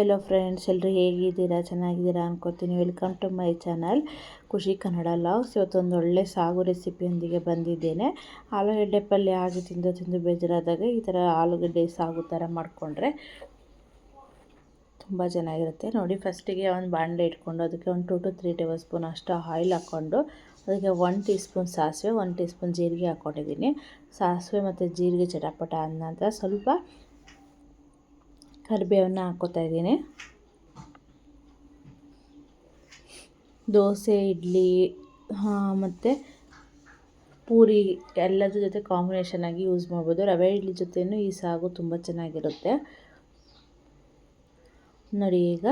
Hello friends, ಎಲ್ಲರೂ ಹೇಗಿದ್ದೀರಾ? ಚೆನ್ನಾಗಿದ್ದೀರಾ ಅನ್ಕೋತೀನಿ. ವೆಲ್ಕಮ್ ಟು ಮೈ ಚಾನಲ್ ಖುಷಿ ಕನ್ನಡ ಲಾಗ್ಸ್. ಇವತ್ತೊಂದು ಒಳ್ಳೆ ಸಾಗು ರೆಸಿಪಿಯೊಂದಿಗೆ ಬಂದಿದ್ದೇನೆ. ಆಲೂಗಡ್ಡೆ ಪಲ್ಯ ಆಗಿ ತಿಂದು ಬೇಜಾರಾದಾಗ ಈ ಥರ ಆಲೂಗಡ್ಡೆ ಸಾಗು ಥರ ಮಾಡಿಕೊಂಡ್ರೆ ತುಂಬ ಚೆನ್ನಾಗಿರುತ್ತೆ. ನೋಡಿ, ಫಸ್ಟಿಗೆ ಒಂದು ಬಾಣಲೆ ಇಟ್ಕೊಂಡು ಅದಕ್ಕೆ ಒಂದು 2 to 3 ಟೇಬಲ್ ಸ್ಪೂನ್ ಅಷ್ಟು ಆಯಿಲ್ ಹಾಕ್ಕೊಂಡು ಅದಕ್ಕೆ 1 ಟೀ ಸ್ಪೂನ್ ಸಾಸಿವೆ, 1 ಟೀ ಸ್ಪೂನ್ ಜೀರಿಗೆ ಹಾಕ್ಕೊಂಡಿದ್ದೀನಿ. ಸಾಸಿವೆ ಮತ್ತು ಜೀರಿಗೆ ಚಟಪಟ ಆದ ನಂತರ ಸ್ವಲ್ಪ ಕರಿಬೇವನ್ನು ಹಾಕ್ಕೋತಾ ಇದ್ದೀನಿ. ದೋಸೆ, ಇಡ್ಲಿ ಮತ್ತು ಪೂರಿ ಎಲ್ಲದ್ರ ಜೊತೆ ಕಾಂಬಿನೇಷನ್ ಆಗಿ ಯೂಸ್ ಮಾಡ್ಬೋದು. ರವೆ ಇಡ್ಲಿ ಜೊತೆನೂ ಈ ಸಾಗು ತುಂಬ ಚೆನ್ನಾಗಿರುತ್ತೆ. ನೋಡಿ, ಈಗ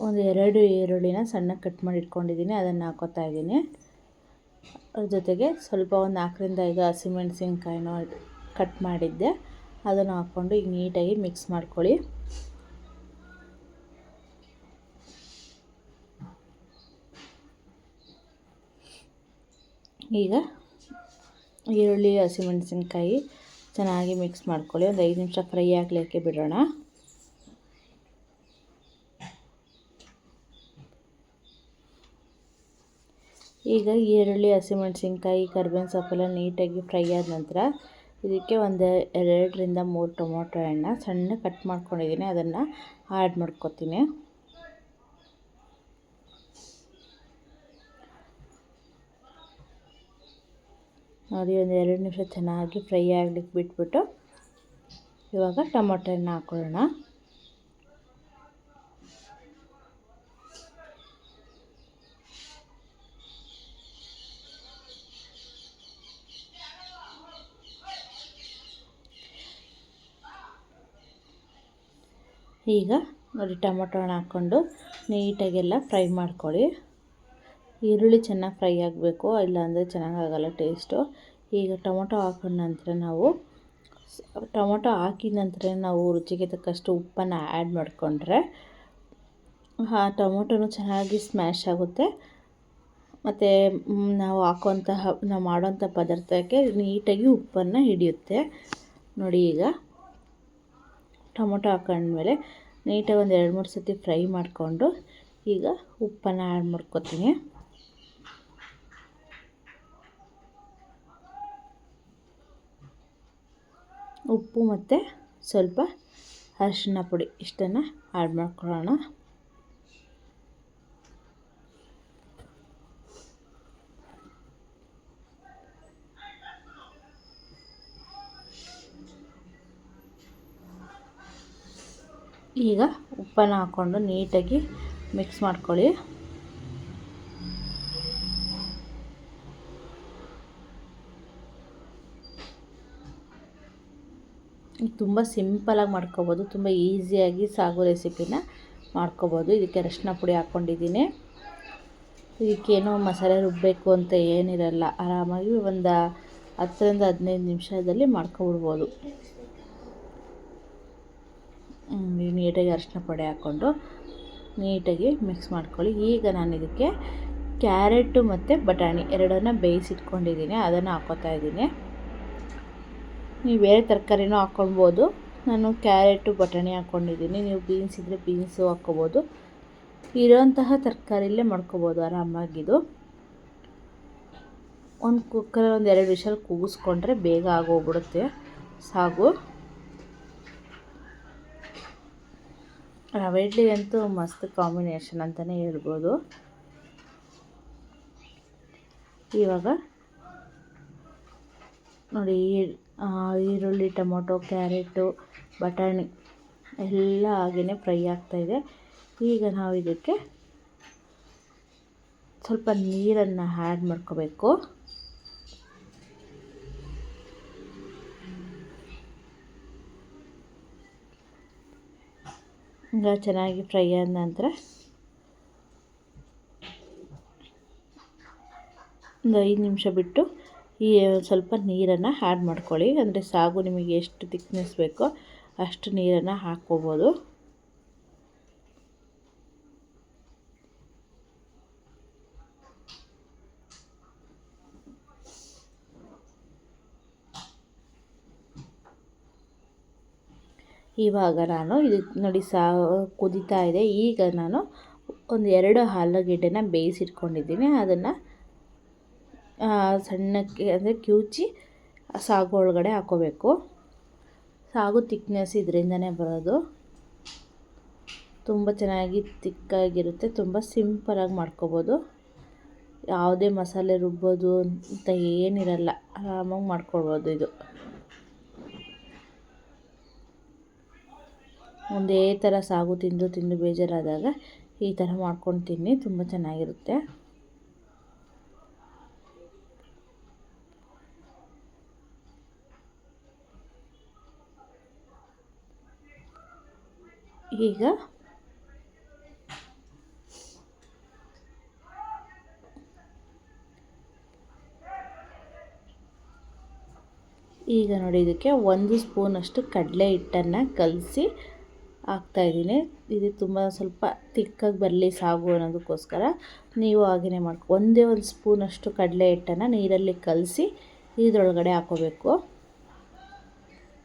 ಒಂದು 2 ಈರುಳ್ಳಿನ ಸಣ್ಣಗೆ ಕಟ್ ಮಾಡಿ ಇಟ್ಕೊಂಡಿದ್ದೀನಿ, ಅದನ್ನು ಹಾಕ್ಕೋತಾ ಇದ್ದೀನಿ. ಅದ್ರ ಜೊತೆಗೆ ಸ್ವಲ್ಪ ಒಂದು 4 ರಿಂದ 5 ಹಸಿಮೆಣಸಿನ್ಕಾಯಿನ ಕಟ್ ಮಾಡಿದ್ದೆ, ಅದನ್ನು ಹಾಕ್ಕೊಂಡು ಈಗ ನೀಟಾಗಿ ಮಿಕ್ಸ್ ಮಾಡ್ಕೊಳ್ಳಿ. ಈಗ ಈರುಳ್ಳಿ ಹಸಿಮೆಣಸಿನ್ಕಾಯಿ ಚೆನ್ನಾಗಿ ಮಿಕ್ಸ್ ಮಾಡ್ಕೊಳ್ಳಿ. ಒಂದು 5 ನಿಮಿಷ ಫ್ರೈ ಆಗಲಿಕ್ಕೆ ಬಿಡೋಣ. ಈಗ ಈರುಳ್ಳಿ ಹಸಿಮೆಣಸಿನ್ಕಾಯಿ ಕರಿಬೇವಿನ ಸೊಪ್ಪೆಲ್ಲ ನೀಟಾಗಿ ಫ್ರೈ ಆದ ನಂತರ ಇದಕ್ಕೆ ಒಂದು 2 ರಿಂದ 3 ಟೊಮೊಟೊ ಹಣ್ಣು ಸಣ್ಣ ಕಟ್ ಮಾಡ್ಕೊಂಡಿದ್ದೀನಿ, ಅದನ್ನು ಆ್ಯಡ್ ಮಾಡ್ಕೊತೀನಿ. ನೋಡಿ, ಒಂದು 2 ನಿಮಿಷ ಚೆನ್ನಾಗಿ ಫ್ರೈ ಆಗಲಿಕ್ಕೆ ಬಿಟ್ಬಿಟ್ಟು ಇವಾಗ ಟೊಮೊಟೊ ಹಣ್ಣು ಹಾಕ್ಕೊಳ್ಳೋಣ. ಈಗ ನೋಡಿ, ಟೊಮೊಟೊ ಹಣ್ಣು ಹಾಕ್ಕೊಂಡು ನೀಟಾಗೆಲ್ಲ ಫ್ರೈ ಮಾಡ್ಕೊಳ್ಳಿ. ಈರುಳ್ಳಿ ಚೆನ್ನಾಗಿ ಫ್ರೈ ಆಗಬೇಕು, ಇಲ್ಲಾಂದರೆ ಚೆನ್ನಾಗಾಗಲ್ಲ ಟೇಸ್ಟು. ಈಗ ಟೊಮೊಟೊ ಹಾಕೊಂಡ ನಂತರ ಟೊಮೊಟೊ ಹಾಕಿದ ನಂತರ ನಾವು ರುಚಿಗೆ ತಕ್ಕಷ್ಟು ಉಪ್ಪನ್ನು ಆ್ಯಡ್ ಮಾಡಿಕೊಂಡ್ರೆ ಟೊಮೊಟೊನೂ ಚೆನ್ನಾಗಿ ಸ್ಮ್ಯಾಶ್ ಆಗುತ್ತೆ ಮತ್ತು ನಾವು ಮಾಡೋಂಥ ಪದಾರ್ಥಕ್ಕೆ ನೀಟಾಗಿ ಉಪ್ಪನ್ನು ಹಿಡಿಯುತ್ತೆ. ನೋಡಿ, ಈಗ ಟೊಮೊಟೊ ಹಾಕೊಂಡ್ಮೇಲೆ ನೀಟಾಗಿ ಒಂದು 2-3 ಸತಿ ಫ್ರೈ ಮಾಡಿಕೊಂಡು ಈಗ ಉಪ್ಪನ್ನು ಆ್ಯಡ್ ಮಾಡ್ಕೊತೀನಿ. ಉಪ್ಪು ಮತ್ತು ಸ್ವಲ್ಪ ಅರಿಶಿನ ಪುಡಿ ಇಷ್ಟನ್ನು ಆ್ಯಡ್ ಮಾಡ್ಕೊಳ್ಳೋಣ. ಈಗ ಉಪ್ಪನ್ನು ಹಾಕ್ಕೊಂಡು ನೀಟಾಗಿ ಮಿಕ್ಸ್ ಮಾಡ್ಕೊಳ್ಳಿ. ತುಂಬ ಸಿಂಪಲಾಗಿ ಮಾಡ್ಕೋಬೋದು, ತುಂಬ ಈಸಿಯಾಗಿ ಸಾಗು ರೆಸಿಪಿನ ಮಾಡ್ಕೋಬೋದು. ಇದಕ್ಕೆ ಅರಿಶಿನ ಪುಡಿ ಹಾಕ್ಕೊಂಡಿದ್ದೀನಿ. ಇದಕ್ಕೇನೋ ಮಸಾಲೆ ರುಬ್ಬಬೇಕು ಅಂತ ಏನಿರಲ್ಲ, ಆರಾಮಾಗಿ ಒಂದು 10 ರಿಂದ 15 ನಿಮಿಷದಲ್ಲಿ ಮಾಡ್ಕೊಬಿಡ್ಬೋದು. ನೀಟಾಗಿ ಅರಿಶಿನ ಪುಡಿ ಹಾಕ್ಕೊಂಡು ನೀಟಾಗಿ ಮಿಕ್ಸ್ ಮಾಡ್ಕೊಳ್ಳಿ. ಈಗ ನಾನು ಇದಕ್ಕೆ ಕ್ಯಾರೆಟು ಮತ್ತು ಬಟಾಣಿ ಎರಡನ್ನು ಬೇಯಿಸಿಟ್ಕೊಂಡಿದ್ದೀನಿ, ಅದನ್ನು ಹಾಕ್ಕೋತಾ ಇದ್ದೀನಿ. ನೀವು ಬೇರೆ ತರಕಾರಿನೂ ಹಾಕ್ಕೊಳ್ಬೋದು. ನಾನು ಕ್ಯಾರೆಟು ಬಟಾಣಿ ಹಾಕ್ಕೊಂಡಿದ್ದೀನಿ. ನೀವು ಬೀನ್ಸ್ ಇದ್ದರೆ ಬೀನ್ಸು ಹಾಕ್ಕೋಬೋದು. ಇರೋಂತಹ ತರಕಾರಿಯಲ್ಲೇ ಮಾಡ್ಕೋಬೋದು ಆರಾಮಾಗಿದು. ಒಂದು ಕುಕ್ಕರಲ್ಲಿ ಒಂದು 2 ವಿಷಲ್ ಕೂಗಿಸ್ಕೊಂಡ್ರೆ ಬೇಗ ಆಗೋಗ್ಬಿಡುತ್ತೆ ಸಾಗು. ರವೆ ಇಡ್ಲಿ ಅಂತೂ ಮಸ್ತ್ ಕಾಂಬಿನೇಷನ್ ಅಂತಲೇ ಹೇಳ್ಬೋದು. ಇವಾಗ ನೋಡಿ, ಈರುಳ್ಳಿ, ಟೊಮೊಟೊ, ಕ್ಯಾರೆಟು, ಬಟಾಣಿ ಎಲ್ಲ ಹಾಗೇ ಫ್ರೈ ಆಗ್ತಾಯಿದೆ. ಈಗ ನಾವು ಇದಕ್ಕೆ ಸ್ವಲ್ಪ ನೀರನ್ನು ಆ್ಯಡ್ ಮಾಡ್ಕೋಬೇಕು. ಈಗ ಚೆನ್ನಾಗಿ ಫ್ರೈ ಆದ ನಂತರ ಒಂದು 5 ನಿಮಿಷ ಬಿಟ್ಟು ಸ್ವಲ್ಪ ನೀರನ್ನು ಆ್ಯಡ್ ಮಾಡ್ಕೊಳ್ಳಿ. ಅಂದರೆ ಸಾಗು ನಿಮಗೆ ಎಷ್ಟು ತಿಕ್ನೆಸ್ ಬೇಕೋ ಅಷ್ಟು ನೀರನ್ನು ಹಾಕ್ಕೋಬೋದು. ಇವಾಗ ನಾನು ಇದು ನೋಡಿ ಕುದೀತಾ ಇದೆ. ಈಗ ನಾನು ಒಂದು 2 ಆಲೂಗೆಡ್ಡೆನ ಬೇಯಿಸಿಟ್ಕೊಂಡಿದ್ದೀನಿ. ಅದನ್ನು ಸಣ್ಣಕ್ಕೆ ಅಂದರೆ ಕಿವುಚಿ ಸಾಗು ಒಳಗಡೆ ಹಾಕೋಬೇಕು. ಸಾಗು ತಿಕ್ನೆಸ್ ಇದರಿಂದನೇ ಬರೋದು. ತುಂಬ ಚೆನ್ನಾಗಿ ತಿಕ್ಕಾಗಿರುತ್ತೆ. ತುಂಬ ಸಿಂಪಲಾಗಿ ಮಾಡ್ಕೋಬೋದು. ಯಾವುದೇ ಮಸಾಲೆ ರುಬ್ಬೋದು ಅಂತ ಏನಿರಲ್ಲ, ಆರಾಮಾಗಿ ಮಾಡ್ಕೊಳ್ಬೋದು. ಇದು ಒಂದೇ ಥರ ಸಾಗು ತಿಂದು ಬೇಜಾರಾದಾಗ ಈ ಥರ ಮಾಡ್ಕೊಂಡು ತಿನ್ನಿ, ತುಂಬ ಚೆನ್ನಾಗಿರುತ್ತೆ. ಈಗ ನೋಡಿ ಇದಕ್ಕೆ 1 ಸ್ಪೂನಷ್ಟು ಕಡಲೆ ಹಿಟ್ಟನ್ನು ಕಲಸಿ ಹಾಕ್ತಾಯಿದ್ದೀನಿ. ಇದು ತುಂಬ ಸ್ವಲ್ಪ ತಿಕ್ಕಾಗಿ ಬರಲಿ ಸಾಗು ಅನ್ನೋದಕ್ಕೋಸ್ಕರ ನೀವು ಹಾಗೆಯೇ ಒಂದೇ 1 ಸ್ಪೂನಷ್ಟು ಕಡಲೆ ಹಿಟ್ಟನ್ನು ನೀರಲ್ಲಿ ಕಲಸಿ ಇದರೊಳಗಡೆ ಹಾಕೋಬೇಕು.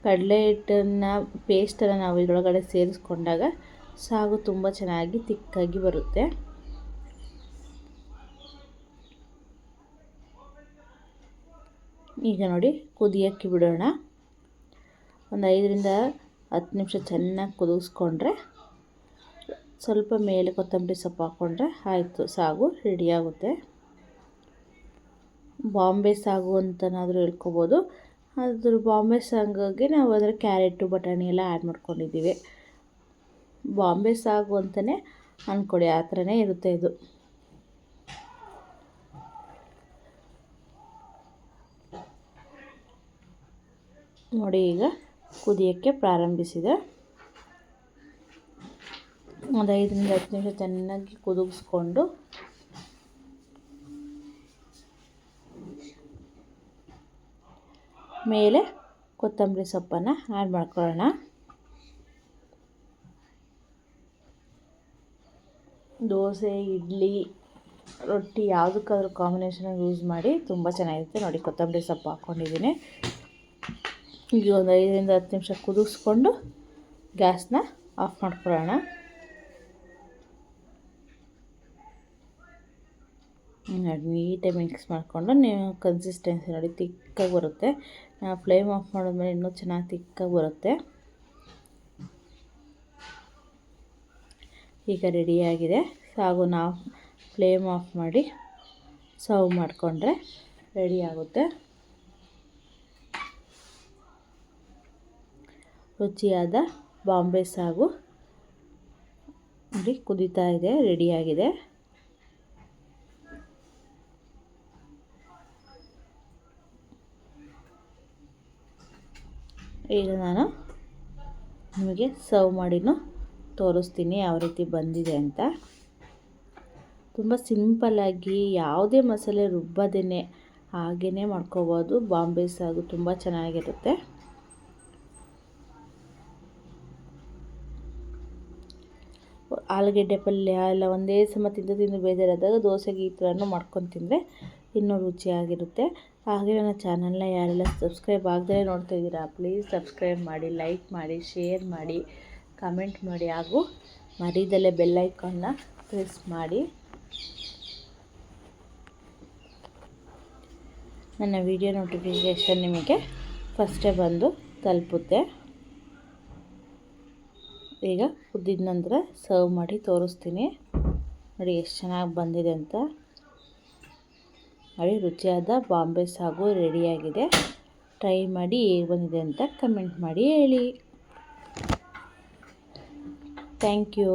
ಕಡಲೆ ಹಿಟ್ಟನ್ನು ಪೇಸ್ಟನ್ನು ನಾವು ಇದರೊಳಗಡೆ ಸೇರಿಸ್ಕೊಂಡಾಗ ಸಾಗು ತುಂಬ ಚೆನ್ನಾಗಿ ತಿಕ್ಕಾಗಿ ಬರುತ್ತೆ. ಈಗ ನೋಡಿ ಕುದಿಯೋಕ್ಕೆ ಬಿಡೋಣ. ಒಂದು 5ರಿಂದ 10 ನಿಮಿಷ ಚೆನ್ನಾಗಿ ಕುದಿಸ್ಕೊಂಡ್ರೆ, ಸ್ವಲ್ಪ ಮೇಲೆ ಕೊತ್ತಂಬರಿ ಸೊಪ್ಪು ಹಾಕ್ಕೊಂಡ್ರೆ ಆಯಿತು, ಸಾಗು ರೆಡಿಯಾಗುತ್ತೆ. ಬಾಂಬೆ ಸಾಗು ಅಂತನಾದರೂ ಹೇಳ್ಕೊಬೋದು. ಅದ್ರ ಬಾಂಬೆ ಸಾಗಿಗೆ ನಾವು ಅದರ ಕ್ಯಾರೆಟು ಬಟಾಣಿ ಎಲ್ಲ ಆ್ಯಡ್ ಮಾಡ್ಕೊಂಡಿದ್ದೀವಿ. ಬಾಂಬೆ ಸಾಗು ಅಂತಲೇ ಅಂದ್ಕೊಳ್ಳಿ, ಆ ಥರನೇ ಇರುತ್ತೆ ಇದು. ನೋಡಿ ಈಗ ಕುದಿಯೋಕ್ಕೆ ಪ್ರಾರಂಭಿಸಿದೆ. ಒಂದು 5ರಿಂದ 10 ನಿಮಿಷ ಚೆನ್ನಾಗಿ ಕುದಿಸ್ಕೊಂಡು ಮೇಲೆ ಕೊತ್ತಂಬರಿ ಸೊಪ್ಪನ್ನು ಆ್ಯಡ್ ಮಾಡ್ಕೊಳ್ಳೋಣ. ದೋಸೆ, ಇಡ್ಲಿ, ರೊಟ್ಟಿ ಯಾವುದಕ್ಕಾದ್ರೂ ಕಾಂಬಿನೇಷನಾಗಿ ಯೂಸ್ ಮಾಡಿ, ತುಂಬ ಚೆನ್ನಾಗಿರುತ್ತೆ. ನೋಡಿ ಕೊತ್ತಂಬರಿ ಸೊಪ್ಪು ಹಾಕ್ಕೊಂಡಿದ್ದೀನಿ. ಈಗ ಒಂದು 5ರಿಂದ 10 ನಿಮಿಷ ಕುದಿಸ್ಕೊಂಡು ಗ್ಯಾಸ್ನ ಆಫ್ ಮಾಡ್ಕೊಳ್ಳೋಣ. ನೀಟಾಗಿ ಮಿಕ್ಸ್ ಮಾಡಿಕೊಂಡು ನೀವು ಕನ್ಸಿಸ್ಟೆನ್ಸಿ ನೋಡಿ ತಿಕ್ಕಾಗಿ ಬರುತ್ತೆ. ಫ್ಲೇಮ್ ಆಫ್ ಮಾಡಿದ್ಮೇಲೆ ಇನ್ನೂ ಚೆನ್ನಾಗಿ ತಿಕ್ಕಾಗಿ ಬರುತ್ತೆ. ಈಗ ರೆಡಿಯಾಗಿದೆ ಸಾಗು. ನಾವು ಫ್ಲೇಮ್ ಆಫ್ ಮಾಡಿ ಸರ್ವ್ ಮಾಡಿಕೊಂಡ್ರೆ ರೆಡಿಯಾಗುತ್ತೆ. ರುಚಿಯಾದ ಬಾಂಬೆ ಸಾಗು ನೋಡಿ ಕುದೀತಾ ಇದೆ, ರೆಡಿಯಾಗಿದೆ. ಈಗ ನಾನು ನಿಮಗೆ ಸರ್ವ್ ಮಾಡಿನೂ ತೋರಿಸ್ತೀನಿ ಯಾವ ರೀತಿ ಬಂದಿದೆ ಅಂತ. ತುಂಬ ಸಿಂಪಲ್ಲಾಗಿ ಯಾವುದೇ ಮಸಾಲೆ ರುಬ್ಬದೇನೆ ಹಾಗೇ ಮಾಡ್ಕೋಬೋದು. ಬಾಂಬೆ ಸಾಗು ತುಂಬ ಚೆನ್ನಾಗಿರುತ್ತೆ. ಆಲೂಗೆಡ್ಡೆ ಪಲ್ಯ ಎಲ್ಲ ಒಂದೇ ಸಮ ತಿಂದು ಬೇಜಾರಾದಾಗ ದೋಸೆಗೆ ಈ ಥರನೂ ಮಾಡ್ಕೊಂಡು ತಿಂದರೆ ಇನ್ನೂ ರುಚಿಯಾಗಿರುತ್ತೆ. ಹಾಗೆ ನನ್ನ ಚಾನಲ್ನ ಯಾರೆಲ್ಲ ಸಬ್ಸ್ಕ್ರೈಬ್ ಆಗದೇ ನೋಡ್ತಾ ಇದ್ದೀರಾ, ಪ್ಲೀಸ್ ಸಬ್ಸ್ಕ್ರೈಬ್ ಮಾಡಿ, ಲೈಕ್ ಮಾಡಿ, ಶೇರ್ ಮಾಡಿ, ಕಮೆಂಟ್ ಮಾಡಿ, ಹಾಗೂ ಮರೀದಲ್ಲೇ ಬೆಲ್ ಐಕಾನ್ನ ಪ್ರೆಸ್ ಮಾಡಿ. ನನ್ನ ವಿಡಿಯೋ ನೋಟಿಫಿಕೇಷನ್ ನಿಮಗೆ ಫಸ್ಟೇ ಬಂದು ತಲುಪುತ್ತೆ. ಈಗ ಕುದ್ದಿದ ನಂತರ ಸರ್ವ್ ಮಾಡಿ ತೋರಿಸ್ತೀನಿ. ನೋಡಿ ಎಷ್ಟು ಚೆನ್ನಾಗಿ ಬಂದಿದೆ ಅಂತ. ನೋಡಿ ರುಚಿಯಾದ ಬಾಂಬೆ ಸಾಗು ರೆಡಿಯಾಗಿದೆ. ಟ್ರೈ ಮಾಡಿ ಹೇಗೆ ಬಂದಿದೆ ಅಂತ ಕಮೆಂಟ್ ಮಾಡಿ ಹೇಳಿ. Thank you.